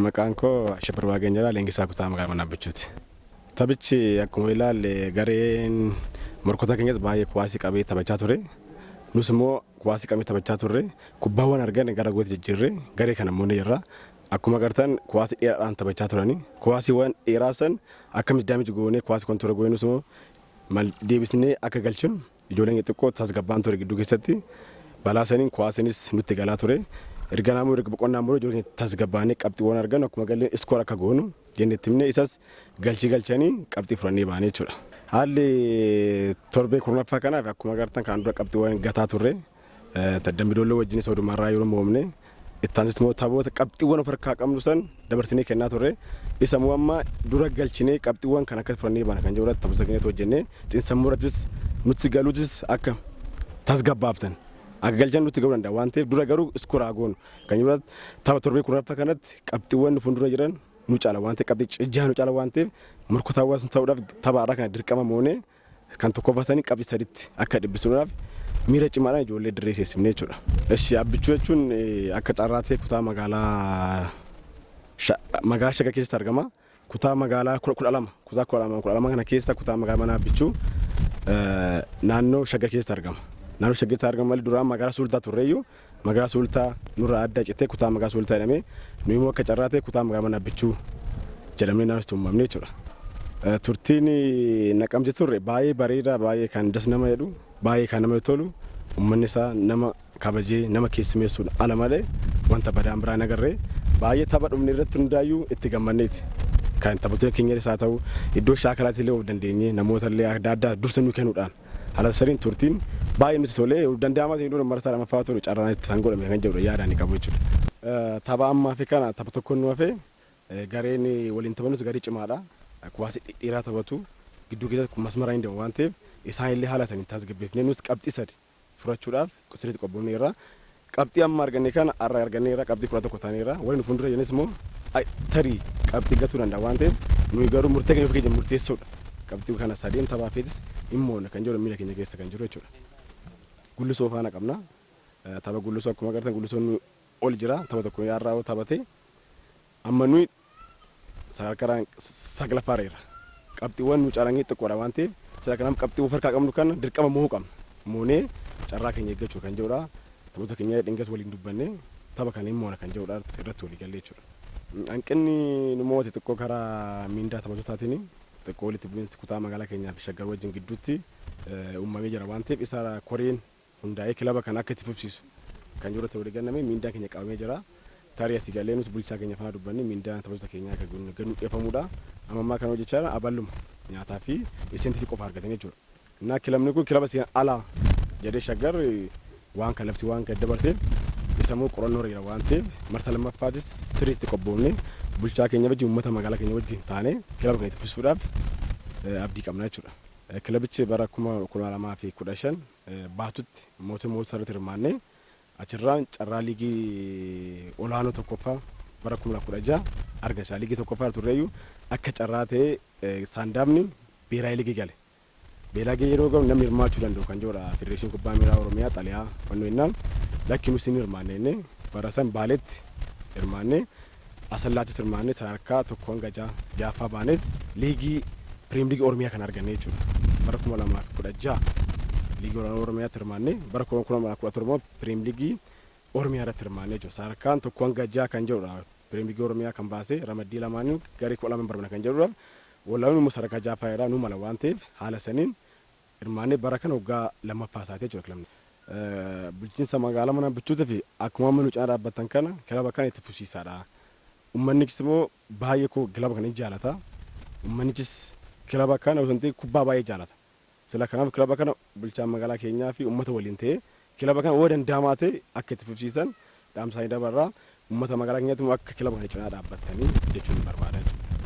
Maqaan koo Ashafar Waaqayyoodha. Leenjisaa kutaa magaalaa Manaabichuuti. Taphichi akkuma ilaalle gareen morkota keenyas baay'ee kuwaasii qabee taphachaa ture. Nus immoo kuwaasii qabee taphachaa turre. Kubbaawwan argan gara gootti jijjiirre garee kana immoo ni jirra. Akkuma agartan kuwaasii dheeraadhaan taphachaa turani. Kuwaasiiwwan dheeraa san akkamitti daamichi goonee kuwaasii kontoora goonee nus immoo deebisnee akka galchuun ijoolleen xixiqqoo tasgabbaan ture gidduu keessatti balaa saniin kuwaasiinis nutti galaa ture. Erga naamuu erga boqonnaa immoo ijoolleen tasgabbaanii qabxiiwwan argan akkuma galleen iskoor akka goonu jennee timne isas galchanii qabxii furannee baanee jechuudha. Haalli torbee kurnaffaa kanaaf akkuma agartan kan dura qabxiiwwan gataa turre Dambidolloo wajjinis odumarraa yeroo moomne ittaanis immoo taphoota qabxiiwwan of harkaa qabnu san dabarsinee kennaa turre isa immoo amma dura galchinee qabxiiwwan kan akka furannee baana kan jedhu taphoota keenyatti hojjennee xiinsammuurrattis nutti galuutis akka tasgabbaabtan akka galchan nutti galuu danda'a waan ta'eef dura garuu iskooraa goonu kan jedhu tapha torbee kurnaffaa kanatti qabxiiwwan fuuldura jiran nu caala waan ta'eef qabxii cijjaa nu caala waan ta'eef morkota hawaasni ta'uudhaaf taphaadhaa kana dirqama moonee kan tokkoffatanii qabxii sadiitti akka dhibbisuudhaaf miira cimaadhaan ijoollee dirree seessifnee jechuudha. Eshi abbichuu jechuun akka carraa ta'e kutaa magaalaa Shaggar keessatti argama. Kutaa magaalaa 12 kutaa 12 kana keessa kutaa magaalaa Manaabichuu naannoo Shaggar keessatti argama. Naannoo Shaggar keessatti argama malee duraan magaalaa Sultaa turreeyyuu magaalaa Sultaa nurraa adda citee kutaa magaalaa Sultaa jedhamee nuyi immoo akka carraa ta'e kutaa magaalaa Manaabichuu jedhamee naannoo uumamne jechuudha. Turtiin naqamti turre baay'ee bareeda baay'ee kan das nama jedhu baay'ee kan nama tolu uummanni isaa nama kabajee nama keessummeessuudha ala malee wanta badaan biraan agarree baay'ee tapha dhumne irratti hundaayyuu itti gammanneeti. Kan taphattoota keenya isaa ta'u iddoo shaakalaatti illee of dandeenye namoota illee adda addaa dursa nu kennuudhaan haala saniin turtiin baay'ee nuti tolee danda'amaa ta'e dura marsaa lamaffaa ture carraan itti kan godhame kan jedhu yaadaan qabu jechuudha. Tapha ammaa fi kana tapha tokko nu hafe gareen waliin taphanus garii cimaadha. Kuwaasii dheeraa taphatu gidduu keessatti masmaraa hin deemu waan ta'eef isaan illee haala saniin tasgabbeeffnee nus qabxii sadi furachuudhaaf sirriitti qophoofneerra. Qabxii amma arganne kana har'a arganneerra qabxii 11 taaneerra waliin fuuldura jennes immoo tarii qabxii gatuu danda'a waan ta'eef nuyi garuu murtee keenya ofii keenya murteessuudha. Qabxii kana sadeen taphaafeetis immoo kan jedhu miila keenya keessa kan jiru jechuudha. Gullisoo faana qabna. Tapha gullisoo akkuma agartan gullisoon ol jira tapha tokko yaarraa taphate amma nuyi sadarkaan saglaffaarra qabxiiwwan nu caalanii xiqqoodha waan ta'eef sadarkaan qabxii of harkaa qabnu kana dirqama mo'uu qabna. Moonee carraa keenya eeggachuu kan jedhudha. Taphoota keenya dhingas waliin dubbanne tapha kana immoo kan jedhudha irratti walii gallee jechuudha. Hanqinni nu mo'ate xiqqoo karaa miindaa taphattootaatiin xiqqoo walitti bu'iinsi kutaa magaalaa keenyaa fi Shaggar wajjin gidduutti uumamee jira waan ta'eef isa koreen hundaa'ee kilaba kana akka itti fufsiisu kan jedhu walii galame miindaa keenya qabamee jira. Tarii asii galee nus bulchaa keenya faana dubbanne miindaa taphattoota keenyaa akka ganu dhiyeeffamuudha. Amma kana hojjechaa aballuma nyaataa fi isentii qofa argatanii jechuudha. Naa kilabni kun kilaba seen alaa jedhee Shaggar waan kan labsi waan gadda barteef isa immoo qorannoo jira waan ta'eef marsa lammaffaatis sirriitti qophoofne bulchaa keenya wajjin uummata magaalaa keenya wajjin taanee kilaba kana itti fufsiisuudhaaf abdii qabna jechuudha. Kilabichi bara 2015 baatutti mootummaa irratti hirmaannee achirraan carraa liigii olaanoo tokkoffaa bara 2016 argachaa liigii tokkoffaa turreeyyuu akka carraa ta'e saandaamni beeraa liigii gale. Beeraa yeroo gahu namni hirmaachuu danda'u kan jedhudha Federeeshinii Kubbaa Miilaa Oromiyaa Xaliyaa fannoo innaan lakki nuti hirmaannee bara san Baaleetti hirmaannee Asallaattis hirmaannee sadarkaa tokko hanga jaaffaa baaneet liigii Piriim Liigii Oromiyaa kan arganne jechuudha. Bara 2016 liigii Oromiyaatti hirmaannee bara 2017 Piriim Liigii Oromiyaa irratti hirmaannee jechuudha. Sadarkaan tokko hanga kan jedhudha Piriim Liigii Oromiyaa kan baasee ramaddii lamaanii garee 12 barbana kan jedhudha. Wallaan immoo sadarkaa jaaffaa nu mala waan ta'eef haala saniin hirmaannee bara kana waggaa lammaffaa isaati jechuudha kilabni. Bulchiinsa magaalaa Manaabichuutii fi akkuma amma nu cina dhaabbatan kana kilaba kana itti fufsiisaadha. Uummannichis immoo baay'ee kilaba kana jaalata. Uummannichis kilaba kana osoo hin ta'in kubbaa baay'ee jaalata. Sila kanaaf kilaba kana bulchaan magaalaa keenyaa fi uummata waliin ta'ee kilaba kana waan danda'amaa ta'e akka itti fufsiisan dhaamsaanii dabarraa uummata magaalaa keenyaatti immoo akka kilaba kana cina dhaabbatanii jechuun barbaada.